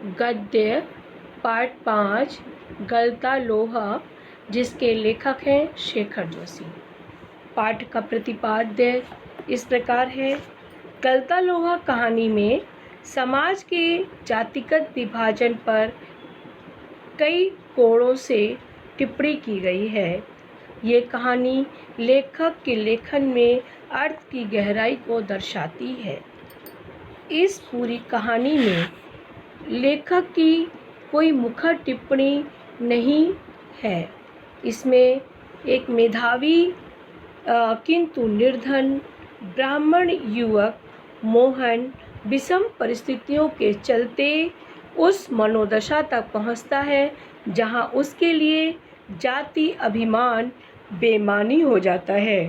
गद्य पार्ट 5 गलता लोहा, जिसके लेखक हैं शेखर जोशी। पाठ का प्रतिपाद्य इस प्रकार है। गलता लोहा कहानी में समाज के जातिगत विभाजन पर कई कोणों से टिप्पणी की गई है। ये कहानी लेखक के लेखन में अर्थ की गहराई को दर्शाती है। इस पूरी कहानी में लेखक की कोई मुखर टिप्पणी नहीं है। इसमें एक मेधावी किंतु निर्धन ब्राह्मण युवक मोहन विषम परिस्थितियों के चलते उस मनोदशा तक पहुंचता है जहां उसके लिए जाति अभिमान बेमानी हो जाता है।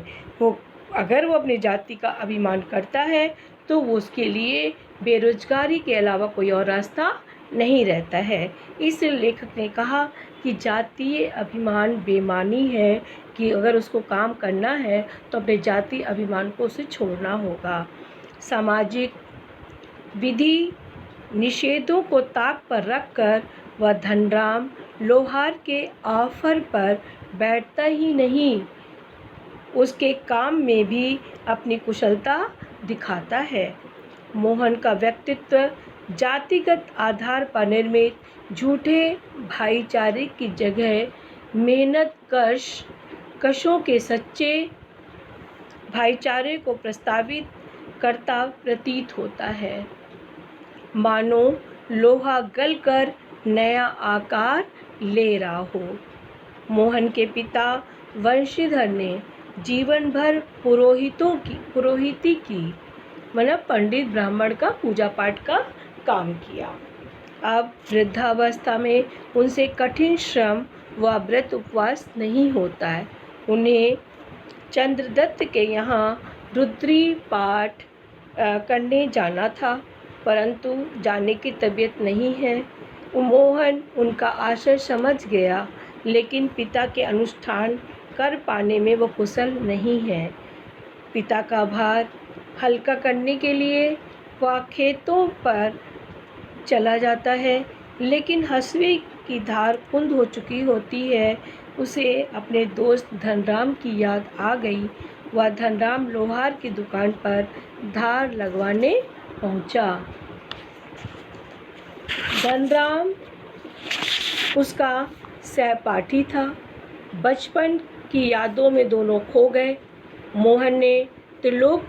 अगर वो अपनी जाति का अभिमान करता है तो वो उसके लिए बेरोजगारी के अलावा कोई और रास्ता नहीं रहता है। इसलिए लेखक ने कहा कि जातीय अभिमान बेमानी है, कि अगर उसको काम करना है तो अपने जाति अभिमान को उसे छोड़ना होगा। सामाजिक विधि निषेधों को ताक पर रखकर वह धनराम लोहार के ऑफर पर बैठता ही नहीं, उसके काम में भी अपनी कुशलता दिखाता है। मोहन का व्यक्तित्व जातिगत आधार पर निर्मित झूठे भाईचारे की जगह मेहनत कशों के सच्चे भाईचारे को प्रस्तावित करता प्रतीत होता है। मानो लोहा गलकर नया आकार ले रहा हो। मोहन के पिता वंशीधर ने जीवन भर पुरोहिती की मतलब पंडित ब्राह्मण का पूजा पाठ का काम किया। अब वृद्धावस्था में उनसे कठिन श्रम व व्रत उपवास नहीं होता है। उन्हें चंद्रदत्त के यहाँ रुद्री पाठ करने जाना था, परंतु जाने की तबीयत नहीं है। मोहन उनका आशय समझ गया, लेकिन पिता के अनुष्ठान कर पाने में वो कुशल नहीं है। पिता का भार हल्का करने के लिए वह खेतों पर चला जाता है, लेकिन हंसुए की धार कुंद हो चुकी होती है। उसे अपने दोस्त धनराम की याद आ गई। वह धनराम लोहार की दुकान पर धार लगवाने पहुंचा। धनराम उसका सहपाठी था। बचपन की यादों में दोनों खो गए। मोहन ने त्रिलोक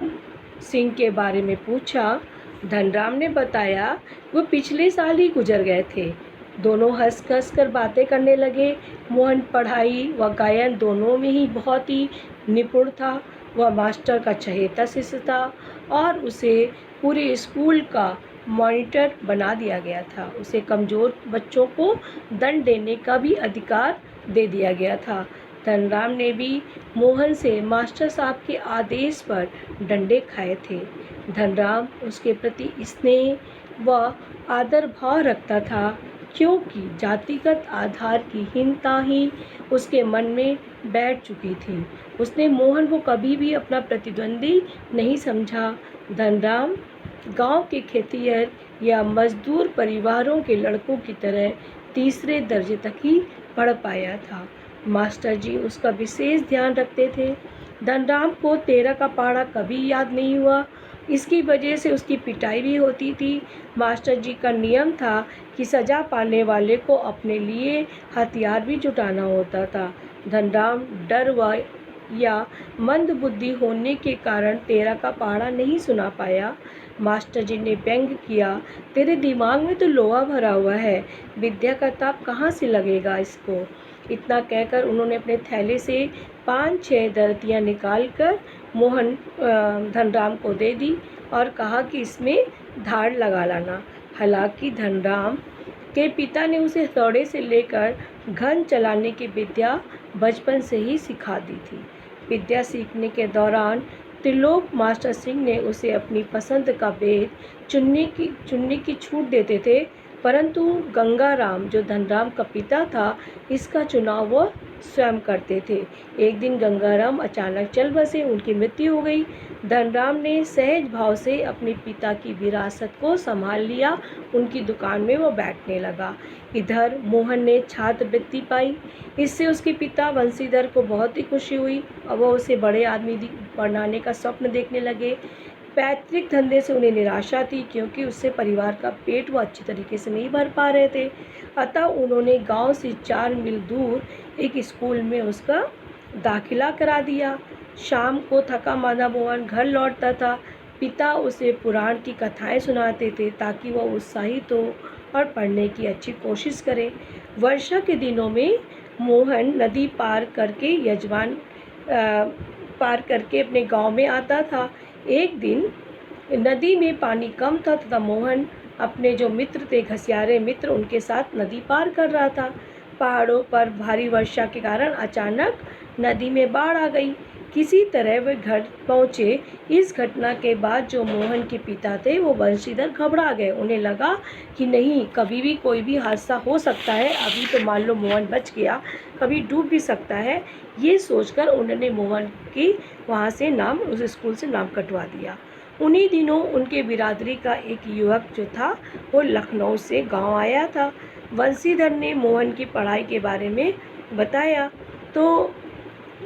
सिंह के बारे में पूछा। धनराम ने बताया वो पिछले साल ही गुजर गए थे। दोनों हंस कर बातें करने लगे। मोहन पढ़ाई व गायन दोनों में ही बहुत ही निपुण था। वह मास्टर का चहेता शिष्य था और उसे पूरे स्कूल का मॉनिटर बना दिया गया था। उसे कमज़ोर बच्चों को दंड देने का भी अधिकार दे दिया गया था। धनराम ने भी मोहन से मास्टर साहब के आदेश पर डंडे खाए थे। धनराम उसके प्रति स्नेह व आदर भाव रखता था, क्योंकि जातिगत आधार की हीनता ही उसके मन में बैठ चुकी थी। उसने मोहन को कभी भी अपना प्रतिद्वंदी नहीं समझा। धनराम गांव के खेतिहर या मजदूर परिवारों के लड़कों की तरह तीसरे दर्जे तक ही पढ़ पाया था। मास्टर जी उसका विशेष ध्यान रखते थे। धनराम को 13 का पहाड़ा कभी याद नहीं हुआ। इसकी वजह से उसकी पिटाई भी होती थी। मास्टर जी का नियम था कि सज़ा पाने वाले को अपने लिए हथियार भी जुटाना होता था। धनराम डर या मंद बुद्धि होने के कारण 13 का पहाड़ा नहीं सुना पाया। मास्टर जी ने व्यंग किया, तेरे दिमाग में तो लोहा भरा हुआ है, विद्या का ताप कहाँ से लगेगा इसको। इतना कहकर उन्होंने अपने थैले से 5-6 दर्तियाँ निकालकर मोहन धनराम को दे दी और कहा कि इसमें धार लगा लाना। हालांकि धनराम के पिता ने उसे हथौड़े से लेकर घन चलाने की विद्या बचपन से ही सिखा दी थी। विद्या सीखने के दौरान त्रिलोक मास्टर सिंह ने उसे अपनी पसंद का वेद चुनने की छूट देते थे, परंतु गंगाराम जो धनराम का पिता था, इसका चुनाव वो स्वयं करते थे। एक दिन गंगाराम अचानक चल बसे, उनकी मृत्यु हो गई। धनराम ने सहज भाव से अपने पिता की विरासत को संभाल लिया। उनकी दुकान में वो बैठने लगा। इधर मोहन ने छात्रवृत्ति पाई। इससे उसके पिता बंशीधर को बहुत ही खुशी हुई और वह उसे बड़े आदमी बनाने का स्वप्न देखने लगे। पैतृक धंधे से उन्हें निराशा थी, क्योंकि उससे परिवार का पेट वो अच्छी तरीके से नहीं भर पा रहे थे। अतः उन्होंने गांव से 4 मील दूर एक स्कूल में उसका दाखिला करा दिया। शाम को थका मांदा मोहन घर लौटता था। पिता उसे पुराण की कथाएं सुनाते थे ताकि वह उत्साहित हो और पढ़ने की अच्छी कोशिश करे। वर्षा के दिनों में मोहन नदी पार करके अपने गांव में आता था। एक दिन नदी में पानी कम था तथा मोहन अपने जो मित्र थे, घसियारे मित्र, उनके साथ नदी पार कर रहा था। पहाड़ों पर भारी वर्षा के कारण अचानक नदी में बाढ़ आ गई। किसी तरह वे घर पहुँचे। इस घटना के बाद जो मोहन के पिता थे वो बंशीधर घबरा गए। उन्हें लगा कि नहीं, कभी भी कोई भी हादसा हो सकता है। अभी तो मान लो मोहन बच गया, कभी डूब भी सकता है। ये सोचकर उन्होंने मोहन की वहाँ से उस स्कूल से नाम कटवा दिया। उन्हीं दिनों उनके बिरादरी का एक युवक जो था वो लखनऊ से गांव आया था। बंशीधर ने मोहन की पढ़ाई के बारे में बताया तो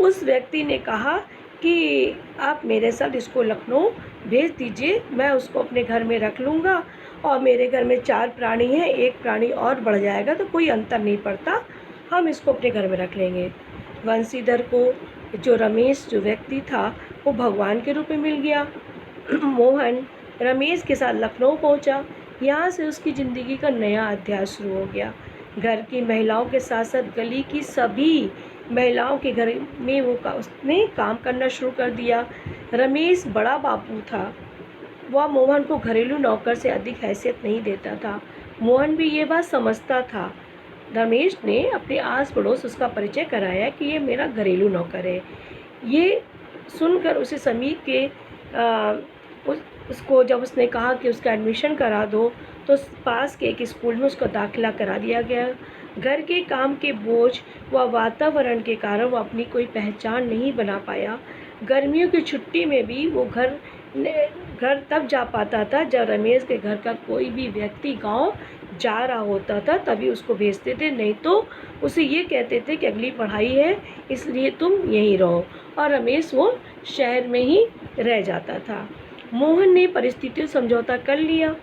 उस व्यक्ति ने कहा कि आप मेरे साथ इसको लखनऊ भेज दीजिए, मैं उसको अपने घर में रख लूँगा और मेरे घर में 4 प्राणी हैं, एक प्राणी और बढ़ जाएगा तो कोई अंतर नहीं पड़ता, हम इसको अपने घर में रख लेंगे। बंशीधर को जो रमेश जो व्यक्ति था वो भगवान के रूप में मिल गया। मोहन रमेश के साथ लखनऊ पहुंचा। यहाँ से उसकी ज़िंदगी का नया अध्याय शुरू हो गया। घर की महिलाओं के साथ साथ गली की सभी महिलाओं के घर में उसने काम करना शुरू कर दिया। रमेश बड़ा बापू था, वह मोहन को घरेलू नौकर से अधिक हैसियत नहीं देता था। मोहन भी ये बात समझता था। रमेश ने अपने आस पड़ोस उसका परिचय कराया कि ये मेरा घरेलू नौकर है। ये सुनकर उसे समीप के उसको जब उसने कहा कि उसका एडमिशन करा दो तो पास के एक स्कूल में उसका दाखिला करा दिया गया। घर के काम के बोझ व वातावरण के कारण वो अपनी कोई पहचान नहीं बना पाया। गर्मियों की छुट्टी में भी वो घर तब जा पाता था जब रमेश के घर का कोई भी व्यक्ति गांव जा रहा होता था, तभी उसको भेजते थे। नहीं तो उसे ये कहते थे कि अगली पढ़ाई है इसलिए तुम यहीं रहो, और रमेश वो शहर में ही रह जाता था। मोहन ने परिस्थितियों से समझौता कर लिया।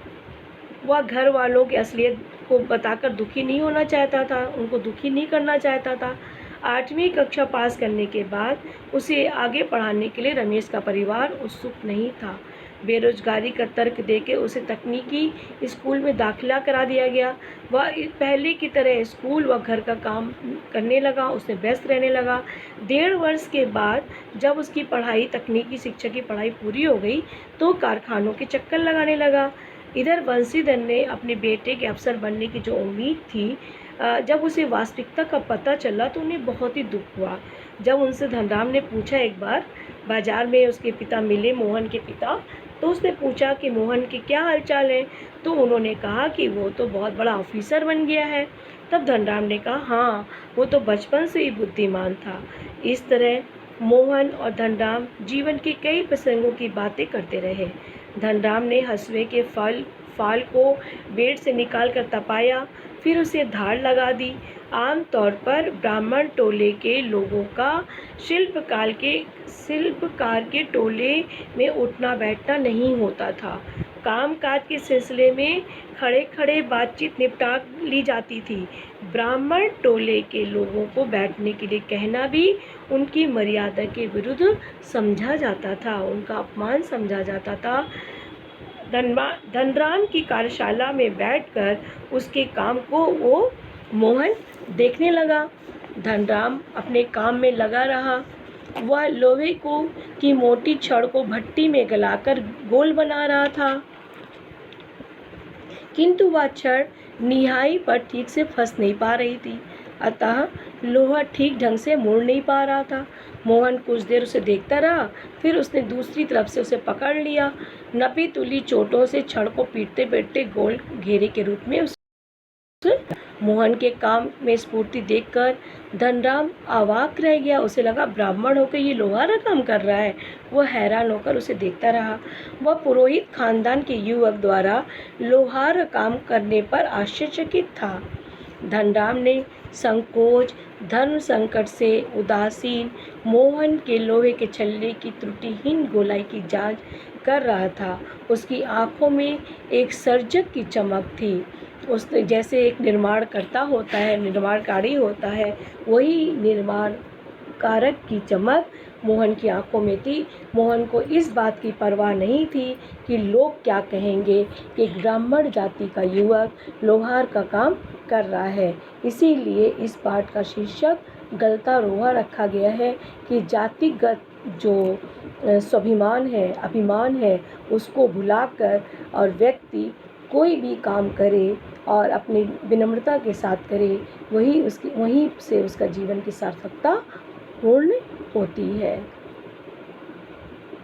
वह घर वालों की असलियत को बताकर दुखी नहीं होना चाहता था, उनको दुखी नहीं करना चाहता था। 8वीं कक्षा पास करने के बाद उसे आगे पढ़ाने के लिए रमेश का परिवार उत्सुक नहीं था। बेरोजगारी का तर्क देके उसे तकनीकी स्कूल में दाखिला करा दिया गया। वह पहले की तरह स्कूल व घर का काम करने लगा, उसमें व्यस्त रहने लगा। 1.5 वर्ष के बाद जब उसकी पढ़ाई, तकनीकी शिक्षा की पढ़ाई पूरी हो गई तो कारखानों के चक्कर लगाने लगा। इधर बंशीधर ने अपने बेटे के अफसर बनने की जो उम्मीद थी, जब उसे वास्तविकता का पता चला तो उन्हें बहुत ही दुख हुआ। जब उनसे धनराम ने पूछा, एक बार बाजार में उसके पिता मिले, मोहन के पिता, तो उसने पूछा कि मोहन के क्या हालचाल है, तो उन्होंने कहा कि वो तो बहुत बड़ा ऑफिसर बन गया है। तब धनराम ने कहा, हाँ, वो तो बचपन से ही बुद्धिमान था। इस तरह मोहन और धनराम जीवन के कई प्रसंगों की बातें करते रहे। धनराम ने हसुए के फाल को बेड से निकाल कर तपाया, फिर उसे धार लगा दी। आमतौर पर ब्राह्मण टोले के लोगों का शिल्पकार के टोले में उठना बैठना नहीं होता था। कामकाज के सिलसिले में खड़े खड़े बातचीत निपटा ली जाती थी। ब्राह्मण टोले के लोगों को बैठने के लिए कहना भी उनकी मर्यादा के विरुद्ध समझा जाता था, उनका अपमान समझा जाता था। धनराम की कार्यशाला में बैठकर उसके काम को वो मोहन देखने लगा। धनराम अपने काम में लगा रहा। वह लोहे की मोटी छड़ को भट्टी में गलाकर गोल बना रहा था, किंतु वह छड़ निहाई पर ठीक से फंस नहीं पा रही थी, अतः लोहा ठीक ढंग से मुड़ नहीं पा रहा था। मोहन कुछ देर उसे देखता रहा, फिर उसने दूसरी तरफ से उसे पकड़ लिया। नपी तुली चोटों से छड़ को पीटते पीटते गोल घेरे के रूप में उसे मोहन के काम में स्फूर्ति देखकर धनराम अवाक रह गया। उसे लगा ब्राह्मण होकर ये लोहारा काम कर रहा है। वह हैरान होकर उसे देखता रहा। वह पुरोहित खानदान के युवक द्वारा लोहार काम करने पर आश्चर्यचकित था। धनराम ने संकोच, धर्म संकट से उदासीन मोहन के लोहे के छल्ले की त्रुटिहीन गोलाई की जांच कर रहा था। उसकी आंखों में एक सर्जक की चमक थी। उसने जैसे एक निर्माणकर्ता होता है, निर्माणकारी होता है, वही निर्माण कारक की चमक मोहन की आंखों में थी। मोहन को इस बात की परवाह नहीं थी कि लोग क्या कहेंगे कि एक ब्राह्मण जाति का युवक लोहार का काम कर रहा है। इसीलिए इस पाठ का शीर्षक गलता रोहा रखा गया है कि जातिगत जो स्वाभिमान है, अभिमान है, उसको भुलाकर और व्यक्ति कोई भी काम करे और अपनी विनम्रता के साथ करे, वहीं से उसका जीवन की सार्थकता पूर्ण होती है।